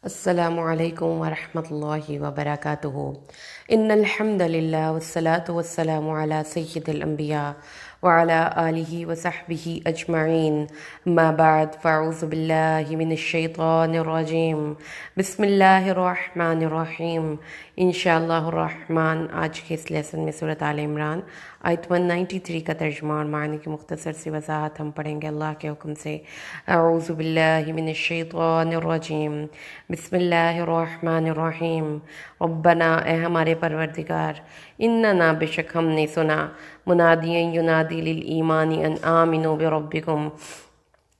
السلام علیکم ورحمۃ اللہ وبرکاتہ۔ ان الحمد للہ والصلاة والسلام علی سید الانبیاء وعلی آلہ وصحبہ اجمعین، اما بعد فاعوذ باللہ من الشیطان الرجیم، بسم اللہ الرحمن الرحیم۔ انشاءاللہ الرحمن آج کے اس لیسن میں سورۃ آل عمران آیت 193 کا ترجمہ اور معنی کی مختصر سی وضاحت ہم پڑھیں گے اللہ کے حکم سے۔ اعوذ باللہ من الشیطان الرجیم، بسم اللہ الرحمن الرحیم۔ ربنا، اے ہمارے پروردگار، اننا، بے شک ہم نے سنا، منادیا ینادی للایمان ان آمنوا بربکم،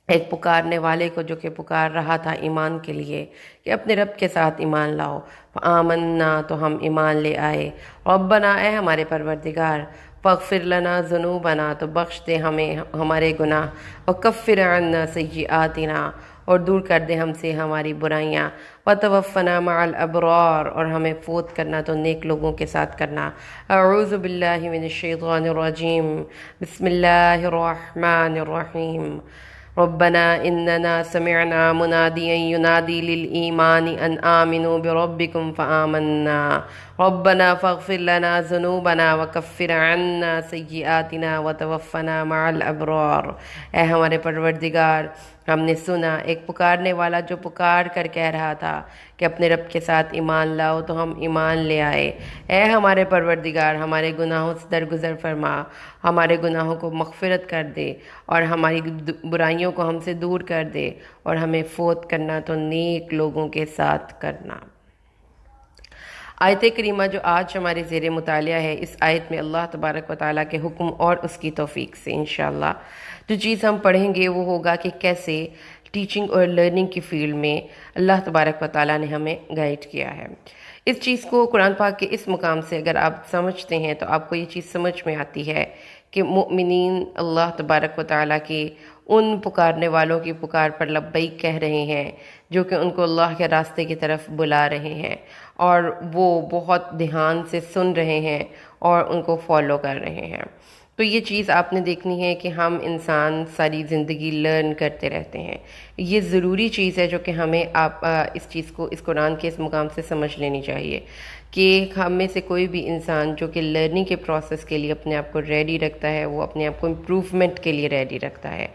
ایک پکارنے والے کو جو کہ پکار رہا تھا ایمان کے لیے کہ اپنے رب کے ساتھ ایمان لاؤ۔ فآمنا، تو ہم ایمان لے آئے۔ ربنا، اے ہمارے پروردگار، فاغفر لنا ذنوبنا، تو بخش دے ہمیں ہمارے گناہ، وکفر عنا سیئاتنا، اور دور کر دے ہم سے ہماری برائیاں، وتوفنا مع الابرار، اور ہمیں فوت کرنا تو نیک لوگوں کے ساتھ کرنا۔ اعوذ باللہ من الشیطان الرجیم، بسم اللہ الرحمن الرحیم۔ ربنا اننا سمعنا منادیا ینادی للایمان ان آمنوا بربکم فآمنا، ربنا فاغفر لنا ذنوبنا وکفر عنا سیئاتنا وتوفنا مع الابرار۔ اے ہمارے پروردگار، ہم نے سنا ایک پکارنے والا جو پکار کر کہہ رہا تھا کہ اپنے رب کے ساتھ ایمان لاؤ، تو ہم ایمان لے آئے۔ اے ہمارے پروردگار، ہمارے گناہوں سے درگزر فرما، ہمارے گناہوں کو مغفرت کر دے، اور ہماری برائیوں کو ہم سے دور کر دے، اور ہمیں فوت کرنا تو نیک لوگوں کے ساتھ کرنا۔ آیت کریمہ جو آج ہمارے زیر مطالعہ ہے، اس آیت میں اللہ تبارک و تعالیٰ کے حکم اور اس کی توفیق سے انشاءاللہ جو چیز ہم پڑھیں گے وہ ہوگا کہ کیسے ٹیچنگ اور لرننگ کی فیلڈ میں اللہ تبارک و تعالیٰ نے ہمیں گائیڈ کیا ہے۔ اس چیز کو قرآن پاک کے اس مقام سے اگر آپ سمجھتے ہیں تو آپ کو یہ چیز سمجھ میں آتی ہے کہ مؤمنین اللہ تبارک و تعالیٰ کے ان پکارنے والوں کی پکار پر لبیک کہہ رہے ہیں جو کہ ان کو اللہ کے راستے کی طرف بلا رہے ہیں، اور وہ بہت دھیان سے سن رہے ہیں اور ان کو فالو کر رہے ہیں۔ تو یہ چیز آپ نے دیکھنی ہے کہ ہم انسان ساری زندگی لرن کرتے رہتے ہیں۔ یہ ضروری چیز ہے جو کہ ہمیں اس چیز کو اس قرآن کے اس مقام سے سمجھ لینی چاہیے کہ ہم میں سے کوئی بھی انسان جو کہ لرننگ کے پروسیس کے لیے اپنے آپ کو ریڈی رکھتا ہے، وہ اپنے آپ کو امپروومنٹ کے لیے ریڈی رکھتا ہے۔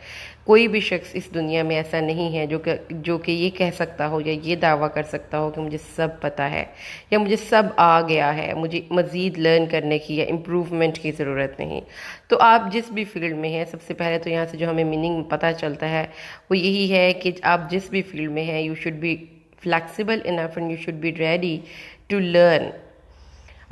کوئی بھی شخص اس دنیا میں ایسا نہیں ہے جو کہ یہ کہہ سکتا ہو یا یہ دعویٰ کر سکتا ہو کہ مجھے سب پتہ ہے یا مجھے سب آ گیا ہے، مجھے مزید لرن کرنے کی یا امپروومنٹ کی ضرورت نہیں۔ تو آپ جس بھی فیلڈ میں ہیں، سب سے پہلے تو یہاں سے جو ہمیں میننگ پتہ چلتا ہے وہ یہی ہے کہ آپ جس بھی فیلڈ میں ہیں، you should be flexible enough and you should be ready to learn.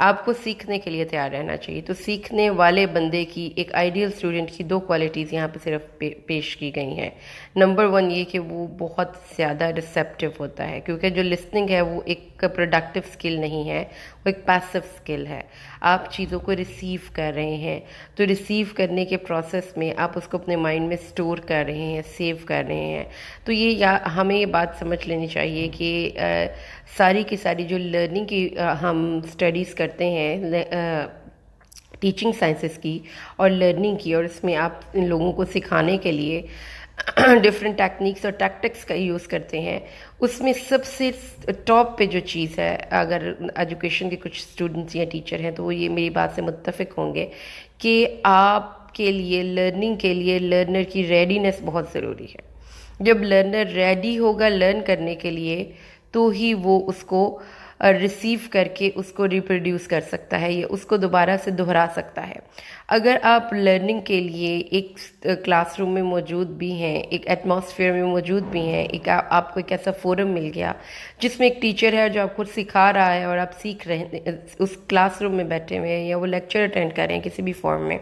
آپ کو سیکھنے کے لیے تیار رہنا چاہیے۔ تو سیکھنے والے بندے کی، ایک آئیڈیل اسٹوڈنٹ کی دو کوالٹیز یہاں پہ صرف پیش کی گئی ہیں۔ نمبر 1 یہ کہ وہ بہت زیادہ ریسیپٹیو ہوتا ہے، کیونکہ جو لسننگ ہے وہ ایک پروڈکٹیو سکل نہیں ہے، وہ ایک پیسو سکل ہے۔ آپ چیزوں کو ریسیو کر رہے ہیں، تو ریسیو کرنے کے پروسیس میں آپ اس کو اپنے مائنڈ میں سٹور کر رہے ہیں، سیو کر رہے ہیں۔ تو ہمیں یہ بات سمجھ لینی چاہیے کہ ساری کی ساری جو لرننگ کی ہم اسٹڈیز کرتے ہیں ٹیچنگ سائنسز کی اور لرننگ کی، اور اس میں آپ ان لوگوں کو سکھانے کے لیے ڈفرینٹ ٹیکنیکس اور ٹیکٹکس کا یوز کرتے ہیں، اس میں سب سے ٹاپ پہ جو چیز ہے، اگر ایجوکیشن کے کچھ اسٹوڈنٹس یا ٹیچر ہیں تو وہ یہ میری بات سے متفق ہوں گے کہ آپ کے لیے لرننگ کے لیے لرنر کی ریڈینس بہت ضروری ہے۔ جب لرنر ریڈی ہوگا لرن کرنے کے لیے تو ہی وہ اس کو ریسیو کر کے اس کو ریپروڈیوس کر سکتا ہے یا اس کو دوبارہ سے دہرا سکتا ہے۔ اگر آپ لرننگ کے لیے ایک کلاس روم میں موجود بھی ہیں، ایک ایٹماسفیئر میں موجود بھی ہیں، آپ کو ایک ایسا فورم مل گیا جس میں ایک ٹیچر ہے جو آپ کو سکھا رہا ہے اور آپ سیکھ رہے ہیں، اس کلاس روم میں بیٹھے ہوئے ہیں یا وہ لیکچر اٹینڈ کر رہے ہیں کسی بھی فارم میں،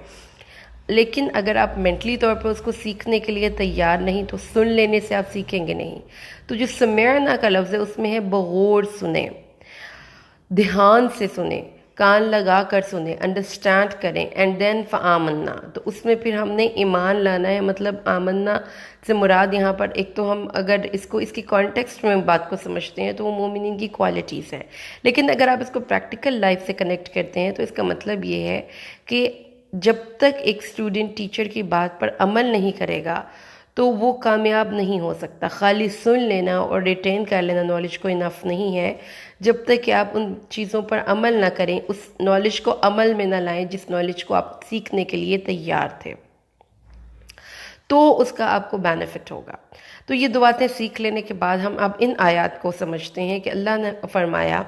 لیکن اگر آپ مینٹلی طور پر اس کو سیکھنے کے لیے تیار نہیں تو سن لینے سے آپ سیکھیں گے نہیں۔ تو جو سمعنا کا لفظ ہے اس میں ہے بغور سنیں، دھیان سے سنیں، کان لگا کر سنیں، انڈرسٹینڈ کریں، اینڈ دین فآمنا، تو اس میں پھر ہم نے ایمان لانا ہے۔ مطلب آمنا سے مراد یہاں پر ایک تو ہم اگر اس کی کانٹیکسٹ میں بات کو سمجھتے ہیں تو وہ مومنین کی کوالٹیز ہیں، لیکن اگر آپ اس کو پریکٹیکل لائف سے کنیکٹ کرتے ہیں تو اس کا مطلب یہ ہے کہ جب تک ایک اسٹوڈنٹ ٹیچر کی بات پر عمل نہیں کرے گا تو وہ کامیاب نہیں ہو سکتا۔ خالی سن لینا اور ریٹین کر لینا نالج کو انف نہیں ہے، جب تک کہ آپ ان چیزوں پر عمل نہ کریں، اس نالج کو عمل میں نہ لائیں جس نالج کو آپ سیکھنے کے لیے تیار تھے، تو اس کا آپ کو بینیفٹ ہوگا۔ تو یہ دو باتیں سیکھ لینے کے بعد ہم اب ان آیات کو سمجھتے ہیں کہ اللہ نے فرمایا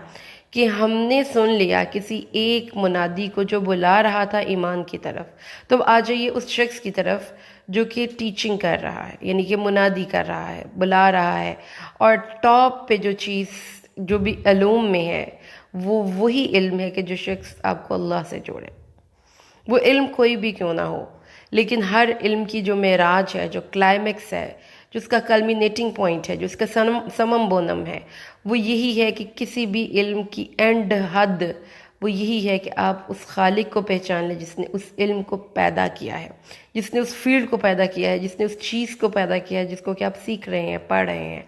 کہ ہم نے سن لیا کسی ایک منادی کو جو بلا رہا تھا ایمان کی طرف، تو آ جائیے اس شخص کی طرف جو کہ ٹیچنگ کر رہا ہے، یعنی کہ منادی کر رہا ہے، بلا رہا ہے، اور ٹاپ پہ جو چیز جو بھی علوم میں ہے وہ وہی علم ہے کہ جو شخص آپ کو اللہ سے جوڑے، وہ علم کوئی بھی کیوں نہ ہو، لیکن ہر علم کی جو معراج ہے، جو کلائمیکس ہے، جو اس کا کلمینیٹنگ پوائنٹ ہے، جو اس کا سمم بونم ہے، وہ یہی ہے کہ کسی بھی علم کی اینڈ حد وہ یہی ہے کہ آپ اس خالق کو پہچان لیں جس نے اس علم کو پیدا کیا ہے، جس نے اس فیلڈ کو پیدا کیا ہے، جس نے اس چیز کو پیدا کیا ہے جس کو کہ آپ سیکھ رہے ہیں، پڑھ رہے ہیں۔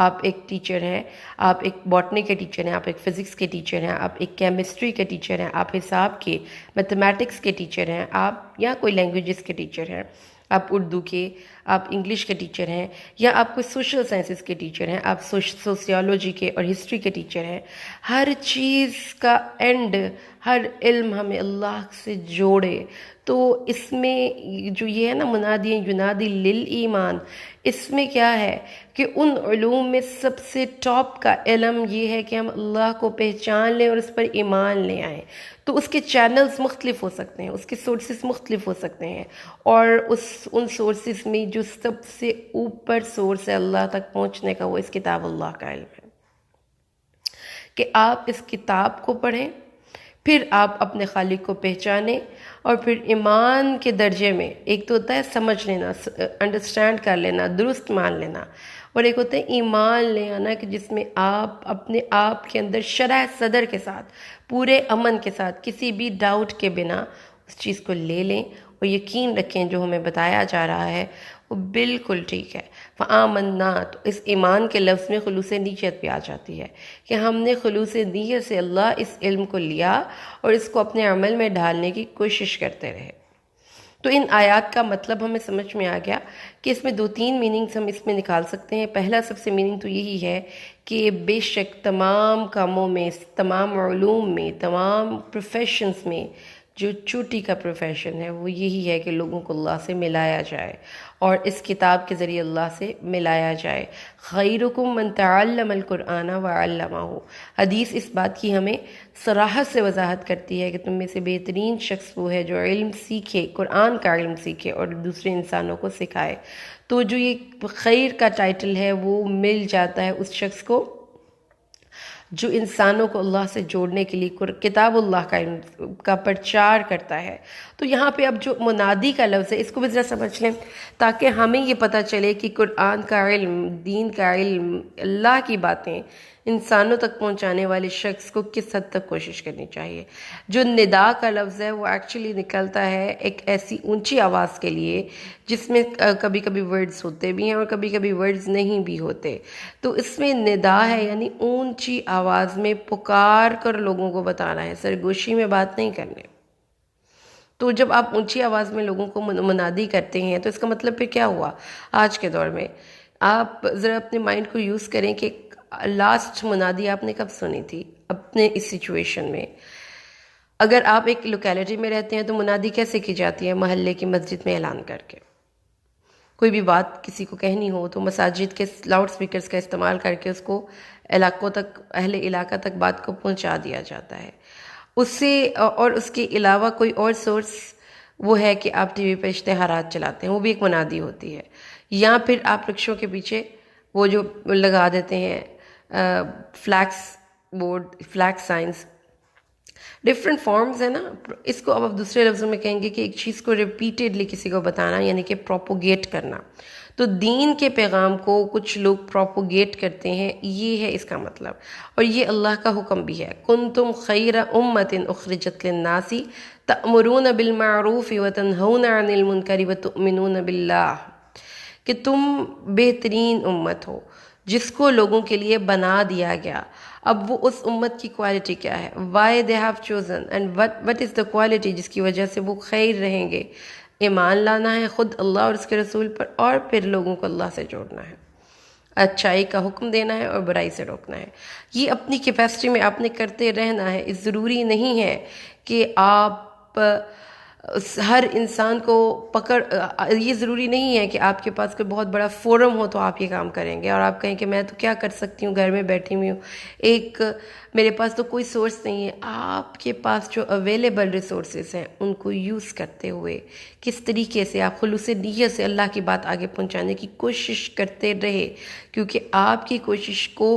آپ ایک ٹیچر ہیں، آپ ایک باٹنی کے ٹیچر ہیں، آپ ایک فزکس کے ٹیچر ہیں، آپ ایک کیمسٹری کے ٹیچر ہیں، آپ حساب کے میتھمیٹکس کے ٹیچر ہیں، آپ یا کوئی لینگویجز کے ٹیچر ہیں، آپ اردو کے، آپ انگلش کے ٹیچر ہیں، یا آپ کوئی سوشل سائنسز کے ٹیچر ہیں، آپ سوسیالوجی کے اور ہسٹری کے ٹیچر ہیں۔ ہر چیز کا اینڈ، ہر علم ہمیں اللہ سے جوڑے۔ تو اس میں جو یہ ہے نا منادی ینادی للایمان، اس میں کیا ہے کہ ان علوم میں سب سے ٹاپ کا علم یہ ہے کہ ہم اللہ کو پہچان لیں اور اس پر ایمان لے آئیں۔ تو اس کے چینلز مختلف ہو سکتے ہیں، اس کے سورسز مختلف ہو سکتے ہیں، اور ان سورسز میں جو سب سے اوپر سورس ہے اللہ تک پہنچنے کا وہ اس کتاب اللہ کا علم ہے، کہ آپ اس کتاب کو پڑھیں، پھر آپ اپنے خالق کو پہچانیں، اور پھر ایمان کے درجے میں ایک تو ہوتا ہے سمجھ لینا، انڈرسٹینڈ کر لینا، درست مان لینا، اور ایک ہوتا ہے ایمان لے آنا کہ جس میں آپ اپنے آپ کے اندر شرح صدر کے ساتھ، پورے امن کے ساتھ، کسی بھی ڈاؤٹ کے بنا اس چیز کو لے لیں اور یقین رکھیں جو ہمیں بتایا جا رہا ہے وہ بالکل ٹھیک ہے۔ فآمنا، تو اس ایمان کے لفظ میں خلوص نیت بھی آ جاتی ہے کہ ہم نے خلوص نیت سے اللہ اس علم کو لیا اور اس کو اپنے عمل میں ڈھالنے کی کوشش کرتے رہے۔ تو ان آیات کا مطلب ہمیں سمجھ میں آ گیا کہ اس میں دو تین میننگز ہم اس میں نکال سکتے ہیں۔ پہلا سب سے میننگ تو یہی ہے کہ بے شک تمام کاموں میں، تمام علوم میں، تمام پروفیشنز میں جو چوٹی کا پروفیشن ہے وہ یہی ہے کہ لوگوں کو اللہ سے ملایا جائے اور اس کتاب کے ذریعے اللہ سے ملایا جائے۔ خیرکم من تعلم القرآن وعلمہ، حدیث اس بات کی ہمیں صراحت سے وضاحت کرتی ہے کہ تم میں سے بہترین شخص وہ ہے جو علم سیکھے، قرآن کا علم سیکھے اور دوسرے انسانوں کو سکھائے۔ تو جو یہ خیر کا ٹائٹل ہے وہ مل جاتا ہے اس شخص کو جو انسانوں کو اللہ سے جوڑنے کے لیے کتاب اللہ کا پرچار کرتا ہے۔ تو یہاں پہ اب جو منادی کا لفظ ہے اس کو بھی ذرا سمجھ لیں تاکہ ہمیں یہ پتہ چلے کہ قرآن کا علم، دین کا علم، اللہ کی باتیں انسانوں تک پہنچانے والے شخص کو کس حد تک کوشش کرنی چاہیے۔ جو ندا کا لفظ ہے وہ ایکچولی نکلتا ہے ایک ایسی اونچی آواز کے لیے جس میں کبھی کبھی ورڈز ہوتے بھی ہیں اور کبھی کبھی ورڈز نہیں بھی ہوتے۔ تو اس میں ندا ہے یعنی اونچی آواز میں پکار کر لوگوں کو بتانا ہے، سرگوشی میں بات نہیں کرنے۔ تو جب آپ اونچی آواز میں لوگوں کو منادی کرتے ہیں تو اس کا مطلب پھر کیا ہوا؟ آج کے دور میں آپ ذرا اپنے مائنڈ کو یوز کریں کہ لاسٹ منادی آپ نے کب سنی تھی اپنے اس سچویشن میں۔ اگر آپ ایک لوکیلٹی میں رہتے ہیں تو منادی کیسے کی جاتی ہے؟ محلے کی مسجد میں اعلان کر کے۔ کوئی بھی بات کسی کو کہنی ہو تو مساجد کے لاؤڈ سپیکرز کا استعمال کر کے اس کو علاقوں تک، اہل علاقہ تک بات کو پہنچا دیا جاتا ہے۔ اس سے اور اس کے علاوہ کوئی اور سورس وہ ہے کہ آپ ٹی وی پہ اشتہارات چلاتے ہیں، وہ بھی ایک منادی ہوتی ہے۔ یا پھر آپ رکشوں کے پیچھے وہ جو لگا دیتے ہیں flex board, flex science, different forms ہیں نا۔ اس کو اب آپ دوسرے لفظوں میں کہیں گے کہ ایک چیز کو ریپیٹیڈلی کسی کو بتانا یعنی کہ پروپوگیٹ کرنا۔ تو دین کے پیغام کو کچھ لوگ پروپوگیٹ کرتے ہیں، یہ ہے اس کا مطلب، اور یہ اللہ کا حکم بھی ہے۔ کنتم خیر امۃ اخرجت للناس تأمرون بالمعروف وتنہون عن المنکر وتؤمنون باللہ، کہ تم بہترین امت ہو جس کو لوگوں کے لیے بنا دیا گیا۔ اب وہ اس امت کی کوالٹی کیا ہے؟ why they have chosen and what is the quality جس کی وجہ سے وہ خیر رہیں گے، ایمان لانا ہے خود اللہ اور اس کے رسول پر، اور پھر لوگوں کو اللہ سے جوڑنا ہے، اچھائی کا حکم دینا ہے اور برائی سے روکنا ہے۔ یہ اپنی کیپیسٹی میں آپ نے کرتے رہنا ہے۔ اس ضروری نہیں ہے کہ آپ ہر انسان کو یہ ضروری نہیں ہے کہ آپ کے پاس کوئی بہت بڑا فورم ہو تو آپ یہ کام کریں گے اور آپ کہیں کہ میں تو کیا کر سکتی ہوں، گھر میں بیٹھی ہوئی ہوں، میرے پاس تو کوئی سورس نہیں ہے۔ آپ کے پاس جو اویلیبل ریسورسز ہیں ان کو یوز کرتے ہوئے کس طریقے سے آپ خلوص نیت سے اللہ کی بات آگے پہنچانے کی کوشش کرتے رہے، کیونکہ آپ کی کوشش کو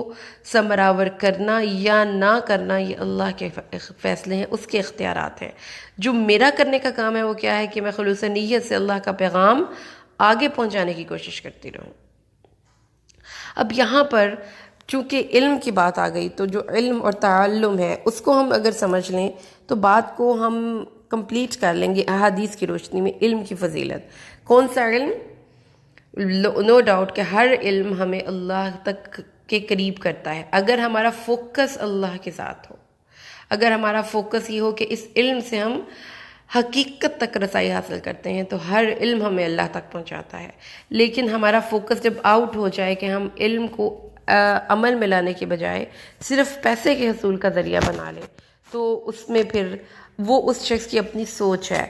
ثمرآور کرنا یا نہ کرنا یہ اللہ کے فیصلے ہیں، اس کے اختیارات ہیں۔ جو میرا کرنے کا کام ہے وہ کیا ہے کہ میں خلوص نیت سے اللہ کا پیغام آگے پہنچانے کی کوشش کرتی رہوں۔ اب یہاں پر چونکہ علم کی بات آ گئی، تو جو علم اور تعلم ہے اس کو ہم اگر سمجھ لیں تو بات کو ہم کمپلیٹ کر لیں گے احادیث کی روشنی میں۔ علم کی فضیلت، کون سا علم؟ نو ڈاؤٹ کہ ہر علم ہمیں اللہ تک کے قریب کرتا ہے، اگر ہمارا فوکس اللہ کے ساتھ ہو، اگر ہمارا فوکس یہ ہو کہ اس علم سے ہم حقیقت تک رسائی حاصل کرتے ہیں، تو ہر علم ہمیں اللہ تک پہنچاتا ہے۔ لیکن ہمارا فوکس جب آؤٹ ہو جائے کہ ہم علم کو عمل میں لانے کے بجائے صرف پیسے کے حصول کا ذریعہ بنا لیں، تو اس میں پھر وہ اس شخص کی اپنی سوچ ہے۔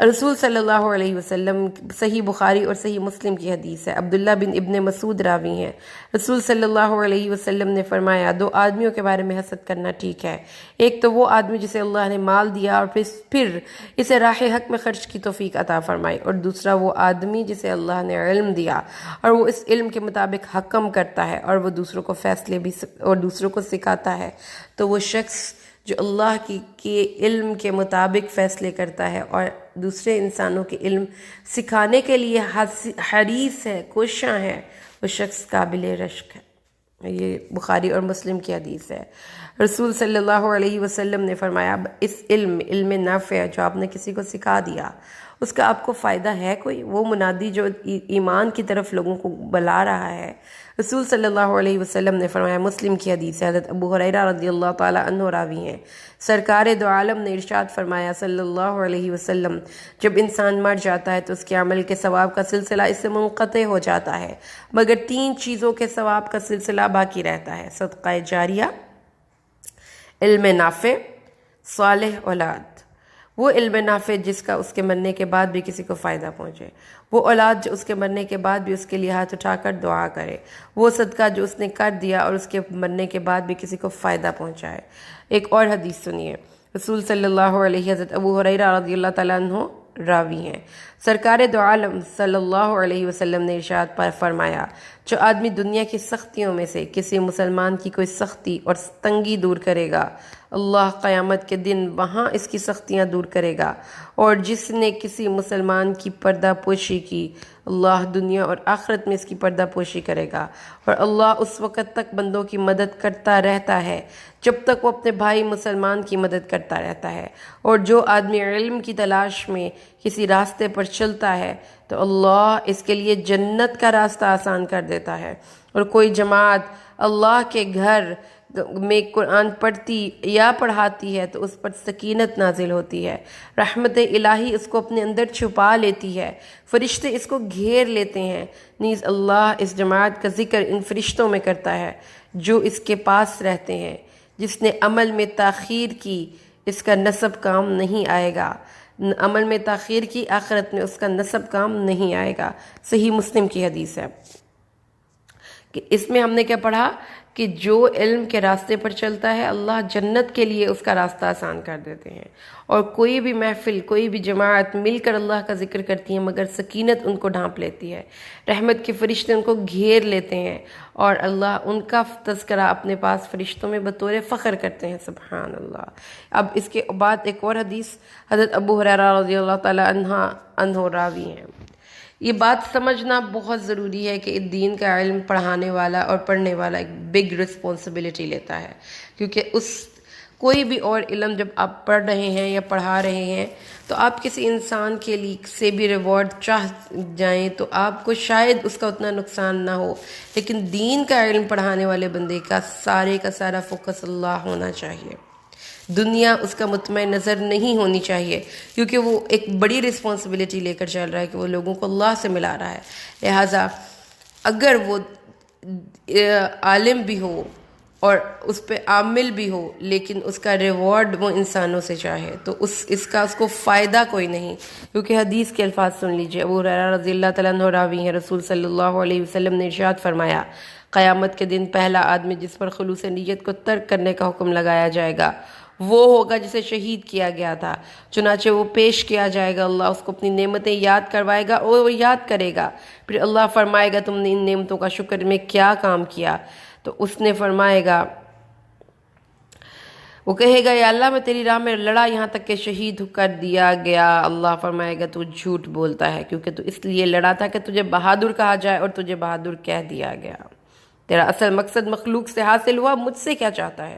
رسول صلی اللہ علیہ وسلم، صحیح بخاری اور صحیح مسلم کی حدیث ہے، عبداللہ بن ابن مسعود راوی ہیں، رسول صلی اللہ علیہ وسلم نے فرمایا، دو آدمیوں کے بارے میں حسد کرنا ٹھیک ہے، ایک تو وہ آدمی جسے اللہ نے مال دیا اور پھر اسے راہ حق میں خرچ کی توفیق عطا فرمائی، اور دوسرا وہ آدمی جسے اللہ نے علم دیا اور وہ اس علم کے مطابق حکم کرتا ہے اور وہ دوسروں کو فیصلے بھی اور دوسروں کو سکھاتا ہے۔ تو وہ شخص جو اللہ کی علم کے مطابق فیصلے کرتا ہے اور دوسرے انسانوں کے علم سکھانے کے لیے حریص ہے، کوشاں ہے، وہ شخص قابل رشک ہے۔ یہ بخاری اور مسلم کی حدیث ہے۔ رسول صلی اللہ علیہ وسلم نے فرمایا، اس علم نافع جو آپ نے کسی کو سکھا دیا، اس کا آپ کو فائدہ ہے کوئی؟ وہ منادی جو ایمان کی طرف لوگوں کو بلا رہا ہے۔ رسول صلی اللہ علیہ وسلم نے فرمایا، مسلم کی حدیث ہے، حضرت ابو ہریرہ رضی اللہ تعالی عنہ راوی ہیں، سرکار دو عالم نے ارشاد فرمایا صلی اللہ علیہ وسلم، جب انسان مر جاتا ہے تو اس کے عمل کے ثواب کا سلسلہ اس سے منقطع ہو جاتا ہے، مگر تین چیزوں کے ثواب کا سلسلہ باقی رہتا ہے: صدقہ جاریہ، علم نافع، صالح اولاد۔ وہ علم نافع جس کا اس کے مرنے کے بعد بھی کسی کو فائدہ پہنچے، وہ اولاد جو اس کے مرنے کے بعد بھی اس کے لیے ہاتھ اٹھا کر دعا کرے، وہ صدقہ جو اس نے کر دیا اور اس کے مرنے کے بعد بھی کسی کو فائدہ پہنچائے۔ ایک اور حدیث سنیے، رسول صلی اللہ علیہ، حضرت ابو ہریرہ رضی اللہ تعالیٰ عنہ راوی ہیں، سرکار دو عالم صلی اللہ علیہ وسلم نے ارشاد پر فرمایا، جو آدمی دنیا کی سختیوں میں سے کسی مسلمان کی کوئی سختی اور تنگی دور کرے گا، اللہ قیامت کے دن وہاں اس کی سختیاں دور کرے گا، اور جس نے کسی مسلمان کی پردہ پوشی کی، اللہ دنیا اور آخرت میں اس کی پردہ پوشی کرے گا، اور اللہ اس وقت تک بندوں کی مدد کرتا رہتا ہے جب تک وہ اپنے بھائی مسلمان کی مدد کرتا رہتا ہے، اور جو آدمی علم کی تلاش میں کسی راستے پر چلتا ہے تو اللہ اس کے لیے جنت کا راستہ آسان کر دیتا ہے، اور کوئی جماعت اللہ کے گھر میں قرآن پڑھتی یا پڑھاتی ہے تو اس پر سکینت نازل ہوتی ہے، رحمت الہی اس کو اپنے اندر چھپا لیتی ہے، فرشتے اس کو گھیر لیتے ہیں، نیز اللہ اس جماعت کا ذکر ان فرشتوں میں کرتا ہے جو اس کے پاس رہتے ہیں۔ جس نے عمل میں تاخیر کی اس کا نسب کام نہیں آئے گا، عمل میں تاخیر کی آخرت میں اس کا نسب کام نہیں آئے گا۔ صحیح مسلم کی حدیث ہے کہ اس میں ہم نے کیا پڑھا کہ جو علم کے راستے پر چلتا ہے اللہ جنت کے لیے اس کا راستہ آسان کر دیتے ہیں، اور کوئی بھی محفل، کوئی بھی جماعت مل کر اللہ کا ذکر کرتی ہے مگر سکینت ان کو ڈھانپ لیتی ہے، رحمت کے فرشتے ان کو گھیر لیتے ہیں، اور اللہ ان کا تذکرہ اپنے پاس فرشتوں میں بطور فخر کرتے ہیں۔ سبحان اللہ۔ اب اس کے بعد ایک اور حدیث، حضرت ابو ہریرہ رضی اللہ تعالی عنہ راوی ہیں۔ یہ بات سمجھنا بہت ضروری ہے کہ دین کا علم پڑھانے والا اور پڑھنے والا ایک بگ رسپانسبلٹی لیتا ہے، کیونکہ کوئی بھی اور علم جب آپ پڑھ رہے ہیں یا پڑھا رہے ہیں تو آپ کسی انسان کے لیے سے بھی ریوارڈ چاہ جائیں تو آپ کو شاید اس کا اتنا نقصان نہ ہو، لیکن دین کا علم پڑھانے والے بندے کا سارا فوکس اللہ ہونا چاہیے۔ دنیا اس کا مطمئن نظر نہیں ہونی چاہیے، کیونکہ وہ ایک بڑی رسپانسبلٹی لے کر چل رہا ہے کہ وہ لوگوں کو اللہ سے ملا رہا ہے۔ لہٰذا اگر وہ عالم بھی ہو اور اس پہ عامل بھی ہو، لیکن اس کا ریوارڈ وہ انسانوں سے چاہے تو اس کو فائدہ کوئی نہیں، کیونکہ حدیث کے الفاظ سن لیجئے۔ ابو ہریرہ رضی اللہ تعالیٰ عنہ راوی ہیں، رسول صلی اللہ علیہ وسلم نے ارشاد فرمایا، قیامت کے دن پہلا آدمی جس پر خلوص نیت کو ترک کرنے کا حکم لگایا جائے گا وہ ہوگا جسے شہید کیا گیا تھا، چنانچہ وہ پیش کیا جائے گا، اللہ اس کو اپنی نعمتیں یاد کروائے گا اور وہ یاد کرے گا، پھر اللہ فرمائے گا تم نے ان نعمتوں کا شکر میں کیا کام کیا؟ تو اس نے فرمائے گا، وہ کہے گا یا اللہ میں تیری راہ میں لڑا یہاں تک کہ شہید کر دیا گیا۔ اللہ فرمائے گا تو جھوٹ بولتا ہے، کیونکہ تو اس لیے لڑا تھا کہ تجھے بہادر کہا جائے اور تجھے بہادر کہہ دیا گیا۔ تیرا اصل مقصد مخلوق سے حاصل ہوا، مجھ سے کیا چاہتا ہے؟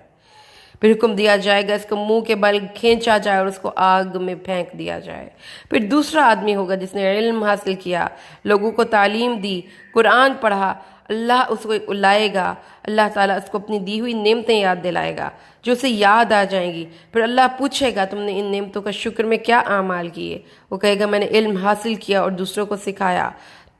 پھر حکم دیا جائے گا اس کو منہ کے بل کھینچا جائے اور اس کو آگ میں پھینک دیا جائے۔ پھر دوسرا آدمی ہوگا جس نے علم حاصل کیا، لوگوں کو تعلیم دی، قرآن پڑھا، اللہ اس کو لائے گا، اللہ تعالیٰ اس کو اپنی دی ہوئی نعمتیں یاد دلائے گا جو اسے یاد آ جائیں گی۔ پھر اللہ پوچھے گا تم نے ان نعمتوں کا شکر میں کیا اعمال کیے؟ وہ کہے گا میں نے علم حاصل کیا اور دوسروں کو سکھایا،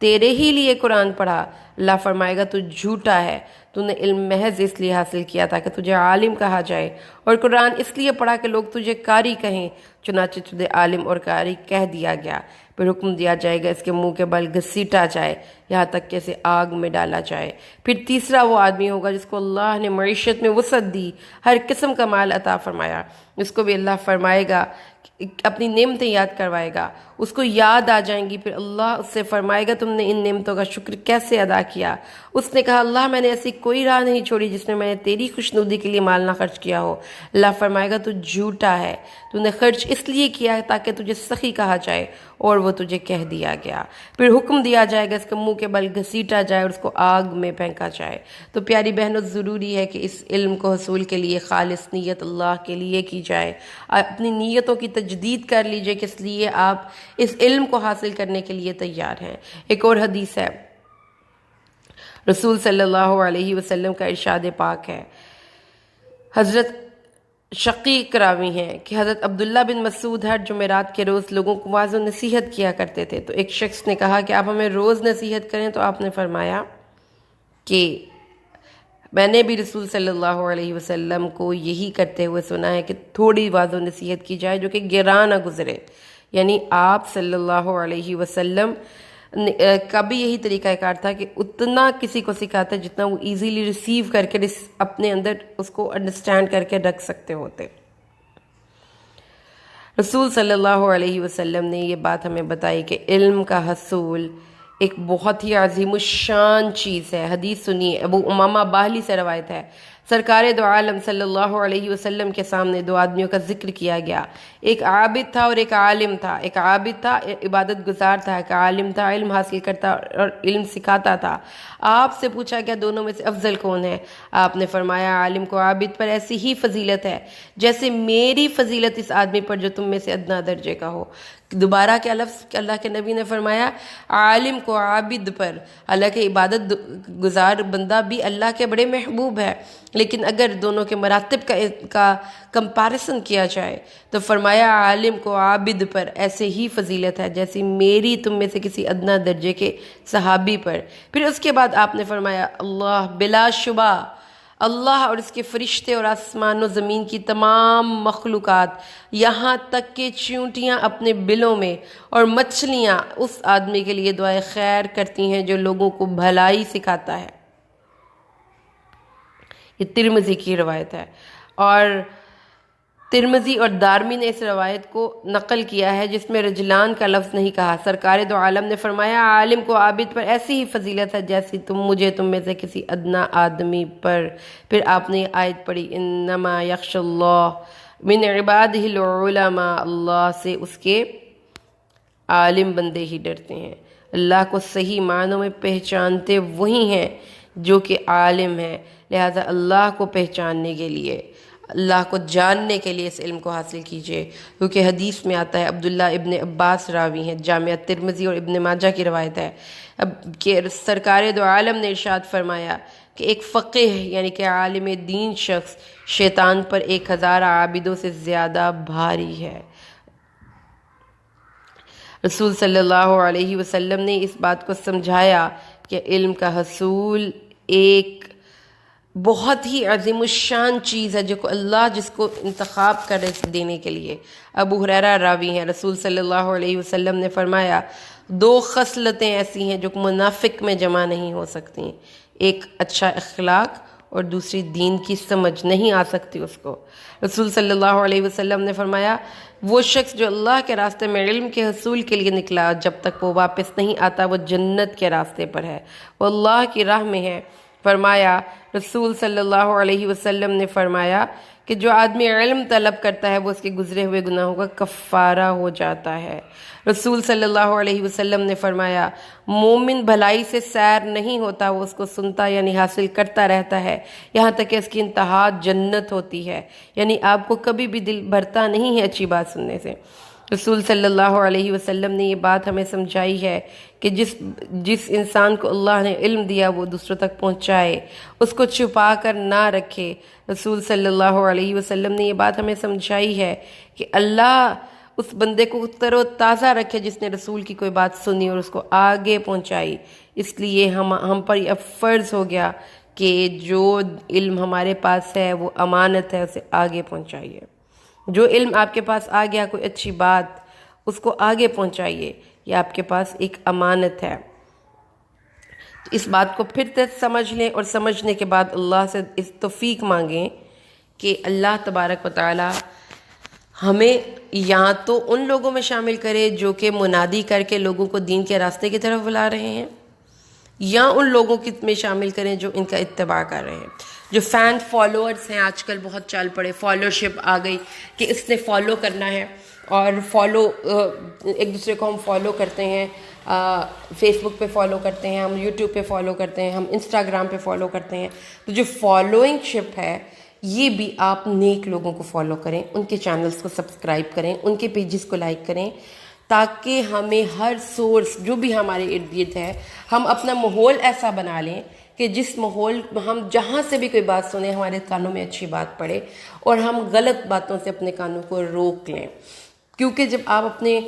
تیرے ہی لیے قرآن پڑھا۔ اللہ فرمائے گا تو جھوٹا ہے، تو نے علم محض اس لیے حاصل کیا تھا کہ تجھے عالم کہا جائے، اور قرآن اس لیے پڑھا کہ لوگ تجھے قاری کہیں، چنانچہ تجھے عالم اور قاری کہہ دیا گیا۔ پھر حکم دیا جائے گا اس کے منہ کے بل گھسیٹا جائے یہاں تک کہ اسے آگ میں ڈالا جائے۔ پھر تیسرا وہ آدمی ہوگا جس کو اللہ نے معیشت میں وسعت دی، ہر قسم کا مال عطا فرمایا، اس کو بھی اللہ فرمائے گا اپنی نعمتیں یاد کروائے گا، اس کو یاد آ جائیں گی۔ پھر اللہ اس سے فرمائے گا تم نے ان نعمتوں کا شکر کیسے ادا کیا؟ اس نے کہا اللہ میں نے ایسی کوئی راہ نہیں چھوڑی جس میں نے تیری خوشنودی کے لیے مال نہ خرچ کیا ہو۔ اللہ فرمائے گا تو جھوٹا ہے، تو نے خرچ اس لیے کیا تاکہ تجھے سخی کہا جائے اور وہ تجھے کہہ دیا گیا۔ پھر حکم دیا جائے گا اس کے منہ کے بل گھسیٹا جائے اور اس کو آگ میں پھینکا جائے۔ تو پیاری بہنوں، ضروری ہے کہ اس علم کو حصول کے لیے خالص نیت اللہ کے لیے کی جائے۔ اپنی نیتوں کی تجدید کر لیجئے کس لیے آپ اس علم کو حاصل کرنے کے لیے تیار ہیں۔ ایک اور حدیث ہے، رسول صلی اللہ علیہ وسلم کا ارشاد پاک ہے، حضرت شقیق راوی ہیں کہ حضرت عبداللہ بن مسعود ہر جمعرات کے روز لوگوں کو واعظ و نصیحت کیا کرتے تھے۔ تو ایک شخص نے کہا کہ آپ ہمیں روز نصیحت کریں، تو آپ نے فرمایا کہ میں نے بھی رسول صلی اللہ علیہ وسلم کو یہی کرتے ہوئے سنا ہے کہ تھوڑی واعظ و نصیحت کی جائے جو کہ گراں نہ گزرے، یعنی آپ صلی اللہ علیہ وسلم کا بھی یہی طریقہ کار تھا کہ اتنا کسی کو سکھاتا جتنا وہ ایزیلی ریسیو کر کے اپنے اندر اس کو انڈرسٹینڈ کر کے رکھ سکتے ہوتے۔ رسول صلی اللہ علیہ وسلم نے یہ بات ہمیں بتائی کہ علم کا حصول ایک بہت ہی عظیم الشان چیز ہے۔ حدیث سنیے، ابو امامہ باہلی سے روایت ہے، سرکار دو عالم صلی اللہ علیہ وسلم کے سامنے دو آدمیوں کا ذکر کیا گیا، ایک عابد تھا اور ایک عالم تھا۔ ایک عابد تھا، عبادت گزار تھا، ایک عالم تھا، علم حاصل کرتا اور علم سکھاتا تھا۔ آپ سے پوچھا گیا دونوں میں سے افضل کون ہے؟ آپ نے فرمایا عالم کو عابد پر ایسی ہی فضیلت ہے جیسے میری فضیلت اس آدمی پر جو تم میں سے ادنا درجے کا ہو۔ دوبارہ کیا لفظ اللہ کے نبی نے فرمایا؟ عالم کو عابد پر، حالانکہ عبادت گزار بندہ بھی اللہ کے بڑے محبوب ہے، لیکن اگر دونوں کے مراتب کا کمپیریزن کیا جائے تو فرمایا عالم کو عابد پر ایسے ہی فضیلت ہے جیسی میری تم میں سے کسی ادنا درجے کے صحابی پر۔ پھر اس کے بعد آپ نے فرمایا اللہ بلا شبہ، اللہ اور اس کے فرشتے اور آسمان و زمین کی تمام مخلوقات، یہاں تک کہ چیونٹیاں اپنے بلوں میں اور مچھلیاں اس آدمی کے لیے دعائے خیر کرتی ہیں جو لوگوں کو بھلائی سکھاتا ہے۔ یہ ترمذی کی روایت ہے، اور ترمذی اور دارمی نے اس روایت کو نقل کیا ہے جس میں رجلان کا لفظ نہیں کہا۔ سرکار دو عالم نے فرمایا عالم کو عابد پر ایسی ہی فضیلت ہے جیسی تم میں سے کسی ادنا آدمی پر۔ پھر آپ نے آیت پڑھی انما یخشى اللہ من عبادہ العلماء، اللہ سے اس کے عالم بندے ہی ڈرتے ہیں۔ اللہ کو صحیح معنوں میں پہچانتے وہی ہیں جو کہ عالم ہیں، لہذا اللہ کو پہچاننے کے لیے، اللہ کو جاننے کے لیے اس علم کو حاصل کیجئے، کیونکہ حدیث میں آتا ہے، عبداللہ ابن عباس راوی ہیں، جامعہ ترمذی اور ابن ماجہ کی روایت ہے، کہ سرکار دو عالم نے ارشاد فرمایا کہ ایک فقیہ یعنی کہ عالم دین شخص شیطان پر 1000 عابدوں سے زیادہ بھاری ہے۔ رسول صلی اللہ علیہ وسلم نے اس بات کو سمجھایا کہ علم کا حصول ایک بہت ہی عظیم الشان چیز ہے جو کہ اللہ جس کو انتخاب کرے دینے کے لیے۔ ابو ہریرہ راوی ہیں، رسول صلی اللہ علیہ وسلم نے فرمایا 2 خصلتیں ایسی ہیں جو منافق میں جمع نہیں ہو سکتی، ایک اچھا اخلاق اور دوسری دین کی سمجھ نہیں آ سکتی اس کو۔ رسول صلی اللہ علیہ وسلم نے فرمایا وہ شخص جو اللہ کے راستے میں علم کے حصول کے لیے نکلا، جب تک وہ واپس نہیں آتا وہ جنت کے راستے پر ہے، وہ اللہ کی راہ میں ہے۔ فرمایا رسول صلی اللہ علیہ وسلم نے فرمایا کہ جو آدمی علم طلب کرتا ہے وہ اس کے گزرے ہوئے گناہوں کا کفارہ ہو جاتا ہے۔ رسول صلی اللہ علیہ وسلم نے فرمایا مومن بھلائی سے سیر نہیں ہوتا، وہ اس کو سنتا یعنی حاصل کرتا رہتا ہے یہاں تک کہ اس کی انتہا جنت ہوتی ہے، یعنی آپ کو کبھی بھی دل بھرتا نہیں ہے اچھی بات سننے سے۔ رسول صلی اللہ علیہ وسلم نے یہ بات ہمیں سمجھائی ہے کہ جس انسان کو اللہ نے علم دیا وہ دوسروں تک پہنچائے، اس کو چھپا کر نہ رکھے۔ رسول صلی اللہ علیہ وسلم نے یہ بات ہمیں سمجھائی ہے کہ اللہ اس بندے کو تر و تازہ رکھے جس نے رسول کی کوئی بات سنی اور اس کو آگے پہنچائی۔ اس لیے ہم پر یہ فرض ہو گیا کہ جو علم ہمارے پاس ہے وہ امانت ہے، اسے آگے پہنچائیے۔ جو علم آپ کے پاس آ گیا، کوئی اچھی بات، اس کو آگے پہنچائیے، یہ آپ کے پاس ایک امانت ہے۔ اس بات کو پھر تک سمجھ لیں اور سمجھنے کے بعد اللہ سے اس توفیق مانگیں کہ اللہ تبارک و تعالی ہمیں یا تو ان لوگوں میں شامل کرے جو کہ منادی کر کے لوگوں کو دین کے راستے کی طرف بلا رہے ہیں، یا ان لوگوں میں شامل کریں جو ان کا اتباع کر رہے ہیں۔ جو فین فالوورز ہیں آج کل بہت چال پڑے، فالوشپ آ گئی کہ اس نے فالو کرنا ہے، اور ایک دوسرے کو ہم فالو کرتے ہیں، فیس بک پہ فالو کرتے ہیں، ہم یوٹیوب پہ فالو کرتے ہیں، ہم انسٹاگرام پہ فالو کرتے ہیں۔ تو جو فالوئنگ شپ ہے یہ بھی آپ نیک لوگوں کو فالو کریں، ان کے چینلز کو سبسکرائب کریں، ان کے پیجز کو لائک کریں، تاکہ ہمیں ہر سورس جو بھی ہمارے ارد گرد ہے ہم اپنا ماحول ایسا بنا لیں کہ جس ماحول ہم جہاں سے بھی کوئی بات سنیں ہمارے کانوں میں اچھی بات پڑے، اور ہم غلط باتوں سے اپنے کانوں کو روک لیں۔ کیونکہ جب آپ اپنے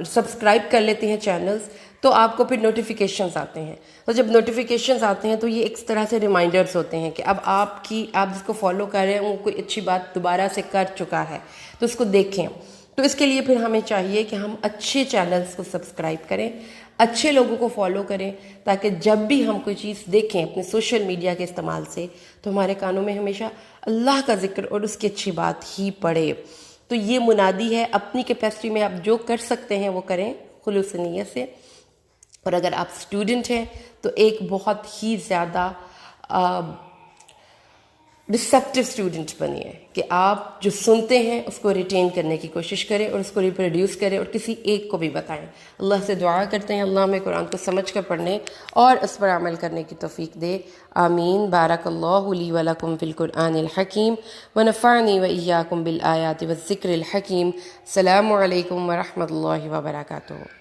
سبسکرائب کر لیتے ہیں چینلز تو آپ کو پھر نوٹیفیکیشنز آتے ہیں، تو جب نوٹیفیکیشنز آتے ہیں تو یہ ایک طرح سے ریمائنڈرز ہوتے ہیں کہ اب آپ جس کو فالو کر رہے ہیں وہ کوئی اچھی بات دوبارہ سے کر چکا ہے، تو اس کو دیکھیں۔ تو اس کے لیے پھر ہمیں چاہیے کہ ہم اچھے چینلز کو سبسکرائب کریں، اچھے لوگوں کو فالو کریں، تاکہ جب بھی ہم کوئی چیز دیکھیں اپنے سوشل میڈیا کے استعمال سے تو ہمارے کانوں میں ہمیشہ اللہ کا ذکر اور اس کی اچھی بات ہی پڑے۔ تو یہ منادی ہے، اپنی کیپیسٹی میں آپ جو کر سکتے ہیں وہ کریں خلوص نیت سے۔ اور اگر آپ اسٹوڈنٹ ہیں تو ایک بہت ہی زیادہ ریسیپٹیو اسٹوڈنٹ بنیے کہ آپ جو سنتے ہیں اس کو ریٹین کرنے کی کوشش کریں اور اس کو ریپروڈیوس کریں اور کسی ایک کو بھی بتائیں۔ اللہ سے دعا کرتے ہیں اللہ ہمیں قرآن کو سمجھ کر پڑھنے اور اس پر عمل کرنے کی توفیق دے، آمین۔ بارک اللہ لی ولکم فی القرآن الحکیم ونفعنی وإیاکم بالآیات والذکر الحکیم۔ السلام علیکم ورحمۃ اللہ وبرکاتہ۔